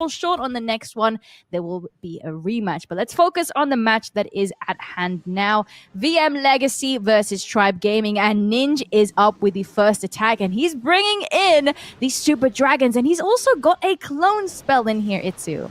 short on the next one, there will be a rematch. But let's focus on the match that is at hand now. VM Legacy versus Tribe Gaming, and Ninja is up with the first attack, and he's bringing in the Super Dragons, and he's also got a clone spell in here, iTzu.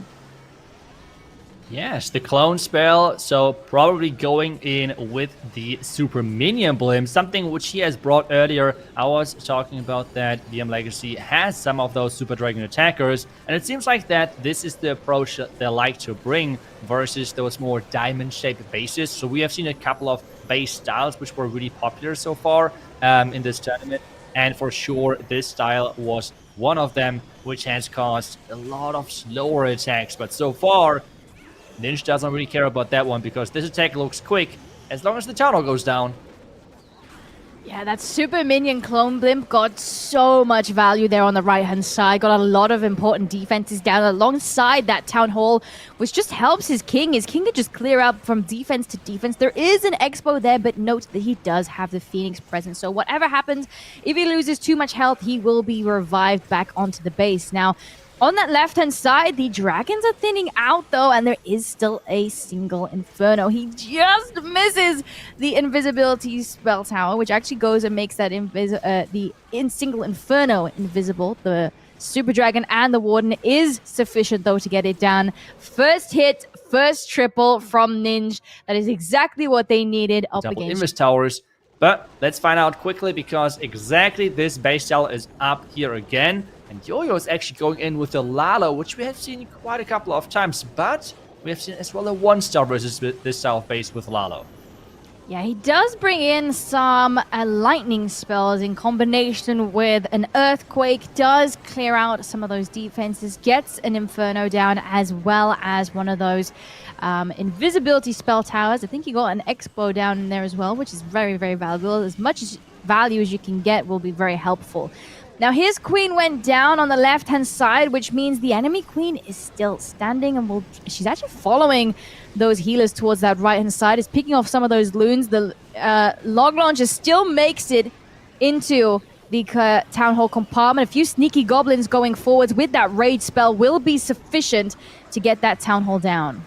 Yes, the clone spell, so probably going in with the Super Minion Blimp, something which he has brought earlier. I was talking about that VM Legacy has some of those Super Dragon attackers, and it seems like that this is the approach that they like to bring versus those more diamond-shaped bases. So we have seen a couple of base styles which were really popular so far in this tournament, and for sure this style was one of them, which has caused a lot of slower attacks, but so far Ninja doesn't really care about that one because this attack looks quick as long as the town hall goes down. Yeah, that Super Minion Clone Blimp got so much value there on the right-hand side. Got a lot of important defenses down alongside that Town Hall, which just helps his King. His King could just clear up from defense to defense. There is an Expo there, but note that he does have the Phoenix present. So whatever happens, if he loses too much health, he will be revived back onto the base. Now, on that left-hand side, the dragons are thinning out, though, and there is still a single Inferno. He just misses the invisibility spell tower, which actually goes and makes that single Inferno invisible. The Super Dragon and the Warden is sufficient, though, to get it down. First hit, first triple from Ninja. That is exactly what they needed up Double against Invis towers. But let's find out quickly because exactly this base tower is up here again. And Yo-Yo is actually going in with the Lalo, which we have seen quite a couple of times, but we have seen as well a 1-star versus this style of base with Lalo. Yeah, he does bring in some lightning spells in combination with an earthquake, does clear out some of those defenses, gets an Inferno down, as well as one of those invisibility spell towers. I think he got an Expo down in there as well, which is very, very valuable. As much value as you can get will be very helpful. Now, his queen went down on the left-hand side, which means the enemy queen is still standing, and she's actually following those healers towards that right-hand side, is picking off some of those loons. The log launcher still makes it into the Town Hall compartment. A few sneaky goblins going forwards with that Rage spell will be sufficient to get that Town Hall down.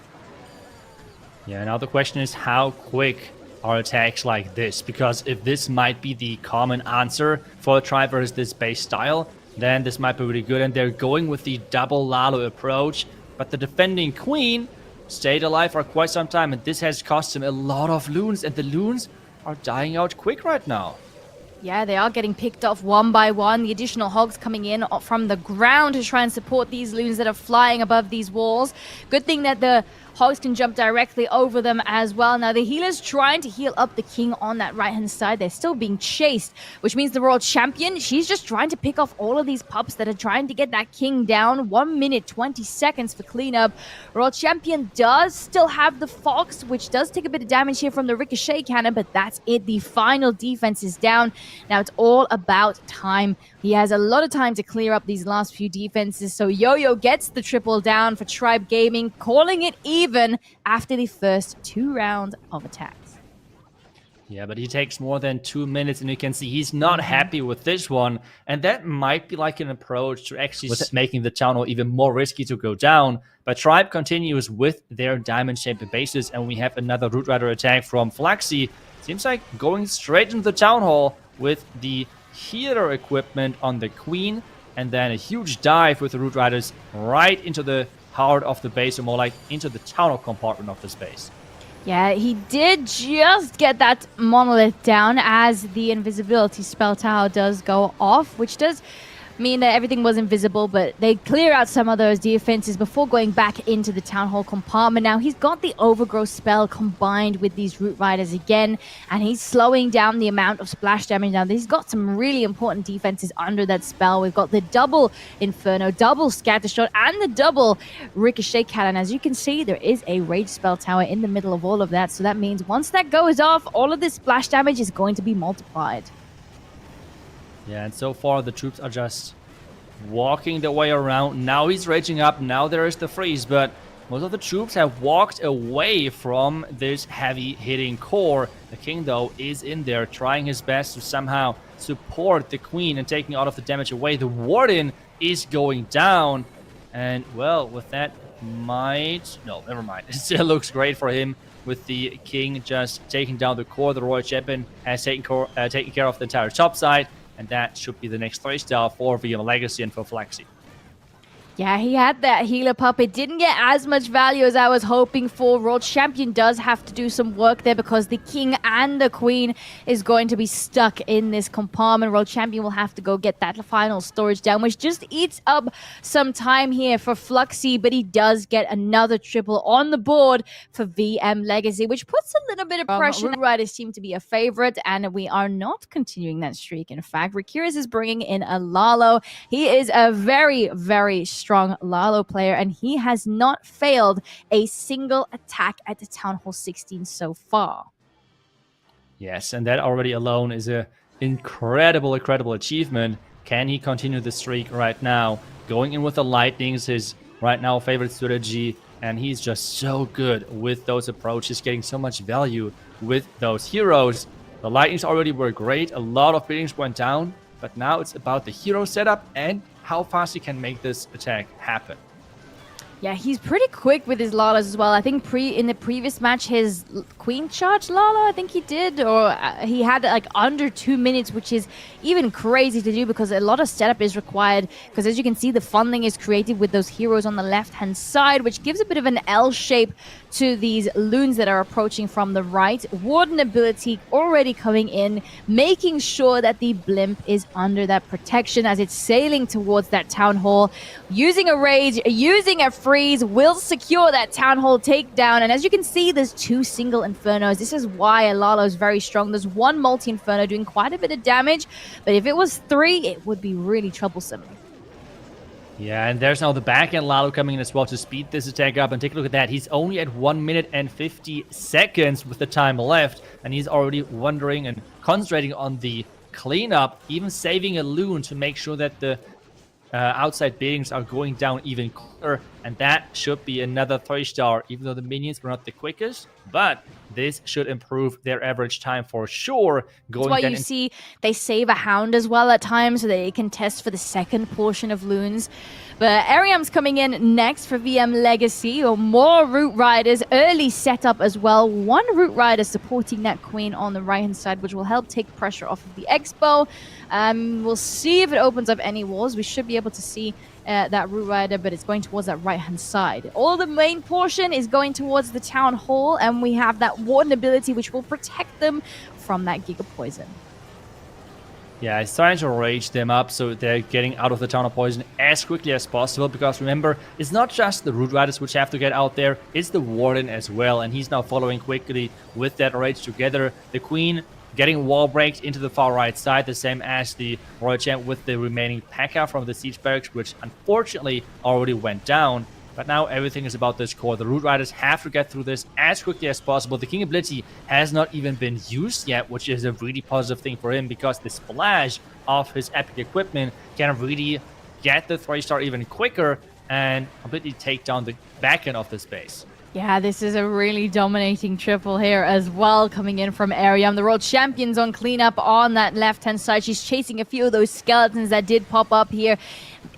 Yeah, now the question is how quick are attacks like this, because if this might be the common answer for a Tribe versus this base style, then this might be really good, and they're going with the double Lalo approach, but the defending queen stayed alive for quite some time, and this has cost him a lot of loons, and the loons are dying out quick right now. Yeah, they are getting picked off one by one. The additional hogs coming in from the ground to try and support these loons that are flying above these walls. Good thing that the hogs can jump directly over them as well. Now, the healer's trying to heal up the king on that right-hand side. They're still being chased, which means the World Champion, she's just trying to pick off all of these pups that are trying to get that king down. 1 minute, 20 seconds for cleanup. World Champion does still have the Fox, which does take a bit of damage here from the Ricochet cannon, but that's it. The final defense is down. Now, it's all about time. He has a lot of time to clear up these last few defenses, so Yo-Yo gets the triple down for Tribe Gaming, calling it even after the first 2 rounds of attacks. Yeah, but he takes more than 2 minutes, and you can see he's not happy with this one, and that might be like an approach to actually making the Town Hall even more risky to go down. But Tribe continues with their diamond-shaped bases, and we have another Root Rider attack from Flaxy. Seems like going straight into the Town Hall with the healer equipment on the queen, and then a huge dive with the Root Riders right into the heart of the base, or more like into the Town Hall compartment of the space. Yeah, he did just get that monolith down as the invisibility spell tower does go off, which does mean that everything was invisible, but they clear out some of those defenses before going back into the Town Hall compartment. Now, he's got the Overgrowth spell combined with these Root Riders again, and he's slowing down the amount of splash damage. Now, he's got some really important defenses under that spell. We've got the double Inferno, double Scatter Shot, and the double Ricochet Cannon. As you can see, there is a Rage spell tower in the middle of all of that, so that means once that goes off, all of this splash damage is going to be multiplied. Yeah, and so far the troops are just walking their way around. Now he's raging up, now there is the freeze, but most of the troops have walked away from this heavy hitting core. The king, though, is in there trying his best to somehow support the queen and taking all of the damage away. The warden is going down, And, well, with that no, never mind. It still looks great for him with the king just taking down the core. The royal champion has taken care of the entire top side, and that should be the next 3-star for VM Legacy and for Flexi. Yeah, he had that healer pup. It didn't get as much value as I was hoping for. World Champion does have to do some work there because the king and the queen is going to be stuck in this compartment. World Champion will have to go get that final storage down, which just eats up some time here for Fluxy, but he does get another triple on the board for VM Legacy, which puts a little bit of pressure. Root Riders seem to be a favorite, and we are not continuing that streak. In fact, Rikiris is bringing in a Lalo. He is a very, very strong Lalo player, and he has not failed a single attack at the Town Hall 16 so far. Yes, and that already alone is a incredible achievement. Can he continue the streak right now? Going in with the Lightnings, his right now favorite strategy, and he's just so good with those approaches, getting so much value with those heroes. The Lightnings already were great, a lot of buildings went down, but now it's about the hero setup and how fast he can make this attack happen. Yeah, he's pretty quick with his Lalas as well. I think in the previous match, his Queen charged Lala, I think he did, or he had like under 2 minutes, which is even crazy to do because a lot of setup is required. Because as you can see, the funneling is created with those heroes on the left-hand side, which gives a bit of an L shape to these loons that are approaching from the right. Warden ability already coming in, making sure that the blimp is under that protection as it's sailing towards that town hall. Using a rage, using a freeze will secure that town hall takedown. And as you can see, there's 2 single infernos. This is why Lalo is very strong. There's 1 multi-inferno doing quite a bit of damage, but if it was 3, it would be really troublesome. Yeah, and there's now the back-end Lalo coming in as well to speed this attack up. And take a look at that. He's only at 1 minute and 50 seconds with the time left. And he's already wondering and concentrating on the cleanup, even saving a loon to make sure that the outside buildings are going down even quicker. And that should be another 3-star, even though the minions were not the quickest. But this should improve their average time for sure. That's why you see they save a hound as well at times so that they can test for the second portion of loons. But Ariam's coming in next for VM Legacy, or more Root Riders. Early setup as well. 1 Root Rider supporting that queen on the right-hand side, which will help take pressure off of the Expo. We'll see if it opens up any walls. We should be able to see that Root Rider, but it's going towards that right-hand side. All the main portion is going towards the Town Hall, and we have that Warden ability, which will protect them from that Giga Poison. Yeah, it's trying to rage them up so they're getting out of the Town of Poison as quickly as possible, because remember, it's not just the Root Riders which have to get out there, it's the Warden as well, and he's now following quickly with that rage together. The Queen getting wall breaks into the far right side, the same as the Royal Champ with the remaining P.E.K.K.A. from the Siege Barracks, which unfortunately already went down. But now everything is about this core. The Root Riders have to get through this as quickly as possible. The King ability has not even been used yet, which is a really positive thing for him, because the splash of his epic equipment can really get the 3-star even quicker and completely take down the back end of this base. Yeah, this is a really dominating triple here as well, coming in from Ariam. The World Champions on cleanup on that left-hand side. She's chasing a few of those skeletons that did pop up here.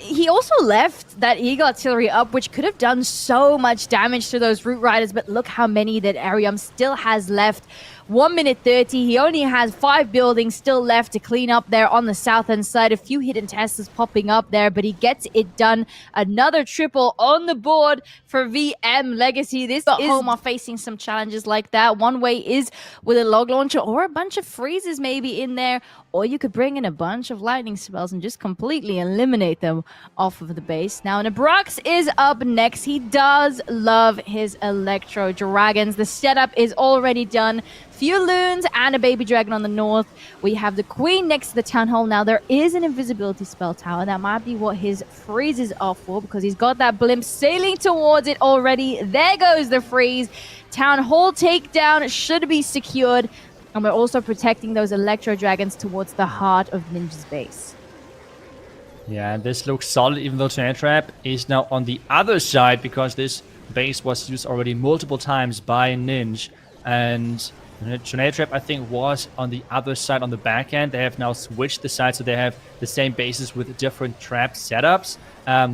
He also left that Eagle Artillery up, which could have done so much damage to those Root Riders, but look how many that Ariam still has left. 1 minute 30. He only has 5 buildings still left to clean up there on the southern side. A few hidden testers popping up there, but he gets it done. Another triple on the board for VM Legacy. This is home are facing some challenges like that. One way is with a log launcher or a bunch of freezes maybe in there, or you could bring in a bunch of lightning spells and just completely eliminate them off of the base. Now, Nabrax is up next. He does love his Electro Dragons. The setup is already done. Few loons and a baby dragon on the north. We have the queen next to the town hall. Now, there is an invisibility spell tower. That might be what his freezes are for, because he's got that blimp sailing towards it already. There goes the freeze. Town hall takedown should be secured. And we're also protecting those Electro Dragons towards the heart of Ninja's base. Yeah, and this looks solid, even though Tornado Trap is now on the other side, because this base was used already multiple times by Ninja. And Tornado Trap, I think, was on the other side on the back end. They have now switched the side, so they have the same bases with different trap setups,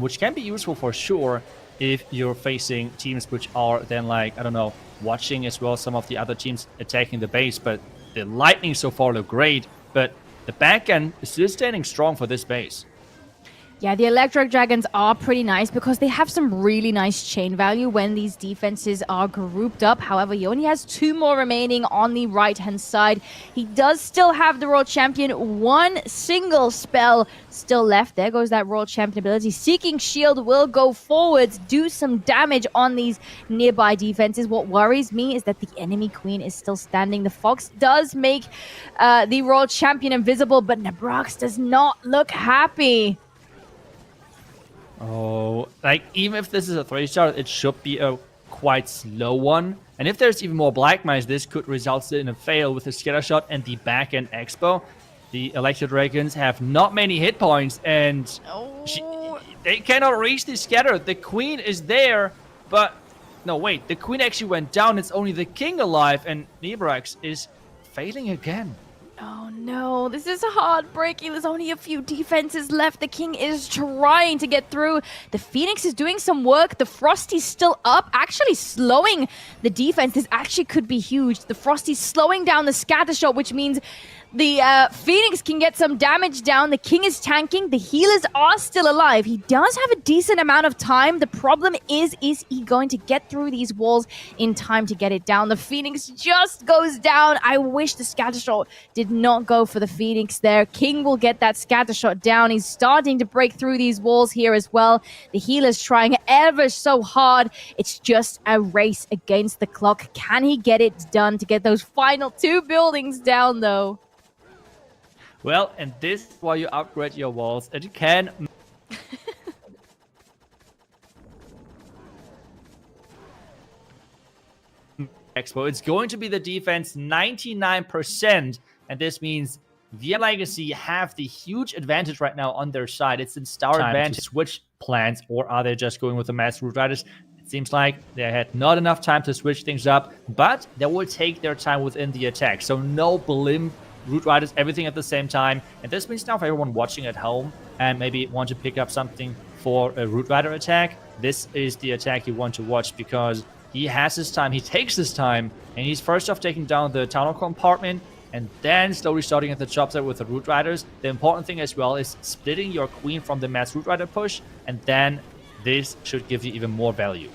which can be useful for sure if you're facing teams which are then, like, I don't know, watching as well some of the other teams attacking the base. But the Lightning so far look great, but the back end is still standing strong for this base. Yeah, the Electric Dragons are pretty nice because they have some really nice chain value when these defenses are grouped up. However, he only has 2 more remaining on the right-hand side. He does still have the World Champion. 1 single spell still left. There goes that World Champion ability. Seeking Shield will go forwards, do some damage on these nearby defenses. What worries me is that the enemy queen is still standing. The Fox does make the World Champion invisible, but Nabrax does not look happy. Oh, like, even if this is a 3-star, it should be a quite slow one. And if there's even more Black Mines, this could result in a fail with the Scatter Shot and the back-end Expo. The Electro Dragons have not many hit points, and they cannot reach the Scatter. The Queen is there, but... No, wait, the Queen actually went down. It's only the King alive, and Nebrax is failing again. Oh no, this is heartbreaking. There's only a few defenses left. The King is trying to get through. The Phoenix is doing some work. The Frosty's still up, actually slowing the defense. This actually could be huge. The Frosty's slowing down the Scatter Shot, which means the Phoenix can get some damage down. The King is tanking. The healers are still alive. He does have a decent amount of time. The problem is he going to get through these walls in time to get it down? The Phoenix just goes down. I wish the Scatter Shot did not go for the Phoenix there. King will get that Scatter Shot down. He's starting to break through these walls here as well. The healer's trying ever so hard. It's just a race against the clock. Can he get it done to get those final 2 buildings down, though? Well, and this is why you upgrade your walls, and you can... Expo. It's going to be the defense 99%, and this means VM Legacy have the huge advantage right now on their side. It's in star advantage to switch plans, or are they just going with the Mass Root Riders? It seems like they had not enough time to switch things up, but they will take their time within the attack. So no blimp Root Riders, everything at the same time. And this means now for everyone watching at home and maybe want to pick up something for a Root Rider attack, this is the attack you want to watch, because he has his time, he takes his time, and he's first off taking down the Town Hall compartment and then slowly starting at the top side with the Root Riders. The important thing as well is splitting your Queen from the Mass Root Rider push, and then this should give you even more value.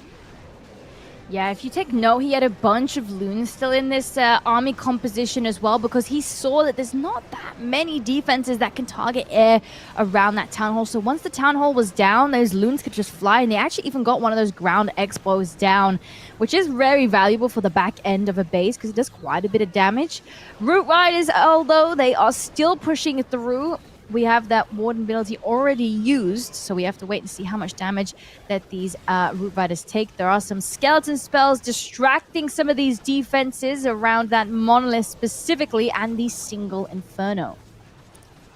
Yeah, if you take note, he had a bunch of loons still in this army composition as well, because he saw that there's not that many defenses that can target air around that town hall. So once the town hall was down, those loons could just fly, and they actually even got one of those ground expos down, which is very valuable for the back end of a base because it does quite a bit of damage. Root Riders, although they are still pushing through, we have that Warden ability already used, so we have to wait and see how much damage that these Root Riders take. There are some skeleton spells distracting some of these defenses around that monolith specifically, and the single Inferno.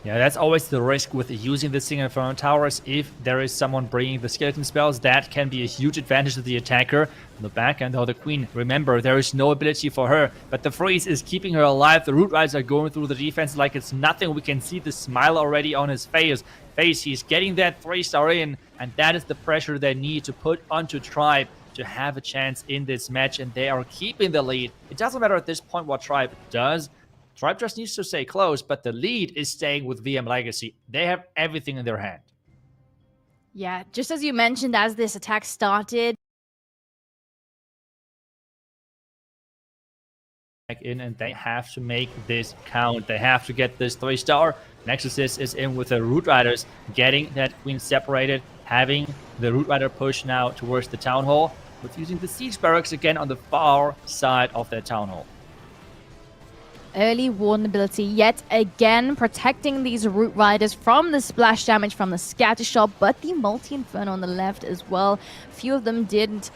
Yeah, that's always the risk with using the single Inferno towers. If there is someone bringing the skeleton spells, that can be a huge advantage to the attacker. On the back end, though, the Queen, remember, there is no ability for her, but the freeze is keeping her alive. The Root Riders are going through the defense like it's nothing. We can see the smile already on his face. He's getting that 3-star in, and that is the pressure they need to put onto Tribe to have a chance in this match, and they are keeping the lead. It doesn't matter at this point what Tribe does. Tribe just needs to stay close, but the lead is staying with VM Legacy. They have everything in their hand. Yeah, just as you mentioned, as this attack started, in, and they have to make this count. They have to get this 3-star. Nexus is in with the Root Riders, getting that Queen separated, having the Root Rider push now towards the Town Hall, with using the Siege Barracks again on the far side of their Town Hall. Early Warden ability yet again, protecting these Root Riders from the splash damage from the Scatter Shot, but the Multi-Inferno on the left as well. A few of them did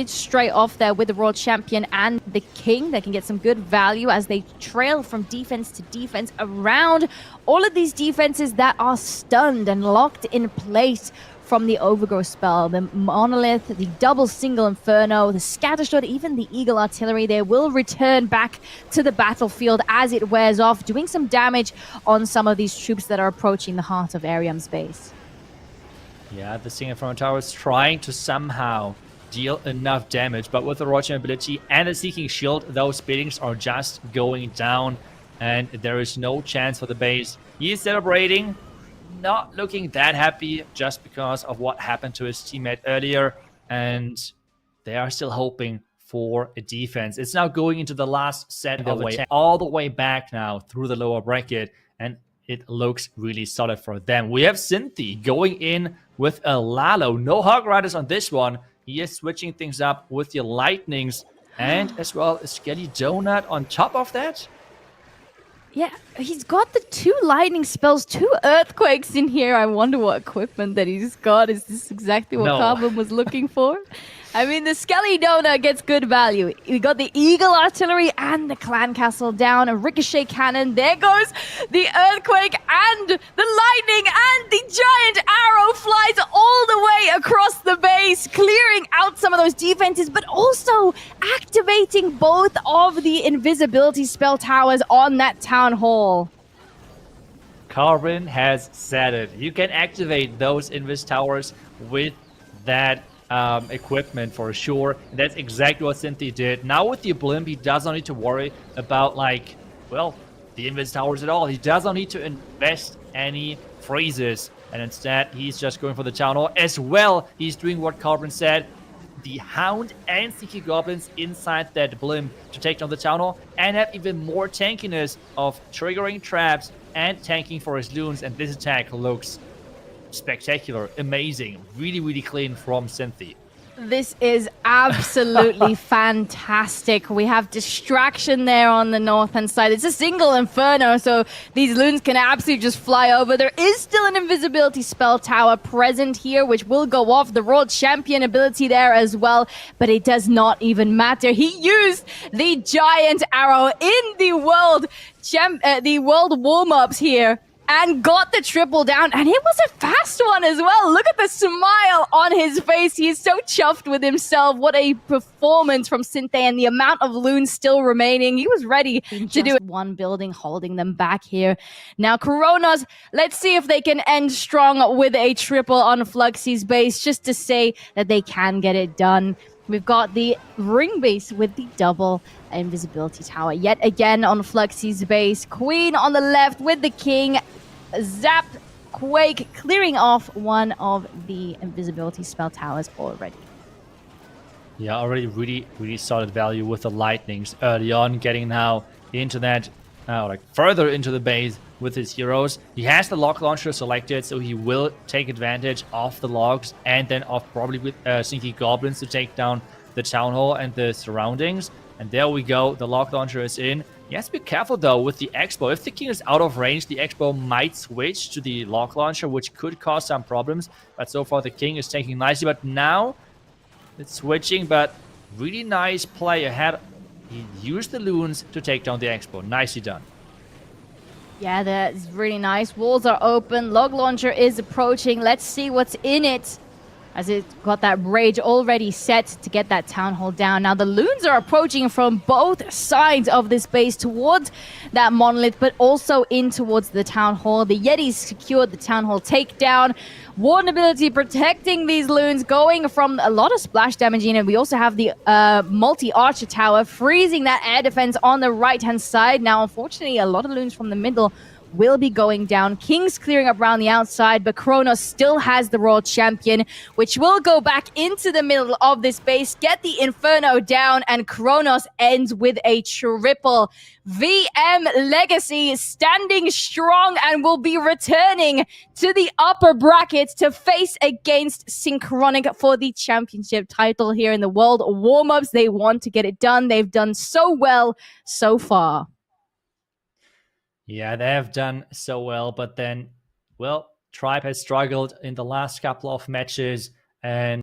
stray off there with the World Champion and the King. They can get some good value as they trail from defense to defense around all of these defenses that are stunned and locked in place from the Overgrowth spell. The Monolith, the double single Inferno, the Scattershot, even the Eagle Artillery, they will return back to the battlefield as it wears off, doing some damage on some of these troops that are approaching the heart of Ariam's base. Yeah, the Single Inferno Tower is trying to somehow deal enough damage, but with the Roger ability and the Seeking Shield, those buildings are just going down, and there is no chance for the base. He is celebrating, not looking that happy just because of what happened to his teammate earlier, and they are still hoping for a defense. It's now going into the last set of attack, all the way back now through the lower bracket, and it looks really solid for them. We have Cynthia going in with a Lalo. No Hog Riders on this one. He is switching things up with the Lightnings and as well a Skelly Donut on top of that. Yeah, he's got the 2 lightning spells, 2 earthquakes in here. I wonder what equipment that he's got. Is this exactly what Carbon was looking for? I mean, the Skelly Donut gets good value. We got the Eagle Artillery and the Clan Castle down, a Ricochet Cannon. There goes the Earthquake and the Lightning, and the Giant Arrow flies all the way across the base, clearing out some of those defenses, but also activating both of the invisibility spell towers on that Town Hall. Carbon has said it. You can activate those Invis towers with that equipment for sure. And that's exactly what Cynthia did. Now with the Blimp, he does not need to worry about, like, well, the Invis towers at all. He does not need to invest any freezes. And instead, he's just going for the Town Hall. As well, he's doing what Carbon said. The Hound and Sneaky Goblins inside that Blimp to take down the Town Hall and have even more tankiness of triggering traps and tanking for his loons. And this attack looks spectacular, amazing, really, really clean from Cynthia. This is absolutely fantastic. We have distraction there on the north-hand side. It's a single Inferno, so these loons can absolutely just fly over. There is still an invisibility spell tower present here, which will go off. The World Champion ability there as well, but it does not even matter. He used the Giant Arrow in the World Warmups here and got the triple down, and it was a fast one as well. Look at the smile on his face. He is so chuffed with himself. What a performance from Sinthe, and the amount of loons still remaining. He was ready to do it. One building holding them back here. Now, Coronas, let's see if they can end strong with a triple on Fluxy's base, just to say that they can get it done. We've got the ring base with the double invisibility tower yet again on Fluxy's base. Queen on the left with the king. Zap, Quake, clearing off one of the invisibility spell towers already. Yeah, already really, really solid value with the Lightnings early on, getting now into that, like further into the base with his heroes. He has the lock launcher selected, so he will take advantage of the logs and then of probably with Sneaky Goblins to take down the Town Hall and the surroundings. And there we go, the lock launcher is in. He has to be careful though with the Expo. If the king is out of range, the Expo might switch to the lock launcher, which could cause some problems. But so far the king is taking nicely. But now it's switching, but really nice play ahead. He used the loons to take down the Expo. Nicely done. Yeah, that's really nice. Walls are open. Log launcher is approaching. Let's see what's in it, as it got that rage already set to get that Town Hall down. Now the loons are approaching from both sides of this base towards that monolith, but also in towards the Town Hall. The Yetis secured the Town Hall takedown. Warden ability protecting these loons, going from a lot of splash damage in, and we also have the multi-archer tower freezing that air defense on the right-hand side. Now, unfortunately, a lot of loons from the middle will be going down. King's clearing up around the outside, but Kronos still has the World Champion, which will go back into the middle of this base, get the Inferno down, and Kronos ends with a triple. VM Legacy standing strong and will be returning to the upper brackets to face against Synchronic for the championship title here in the World Warmups. They want to get it done. They've done so well so far. Yeah, they have done so well, but then, well, Tribe has struggled in the last couple of matches, and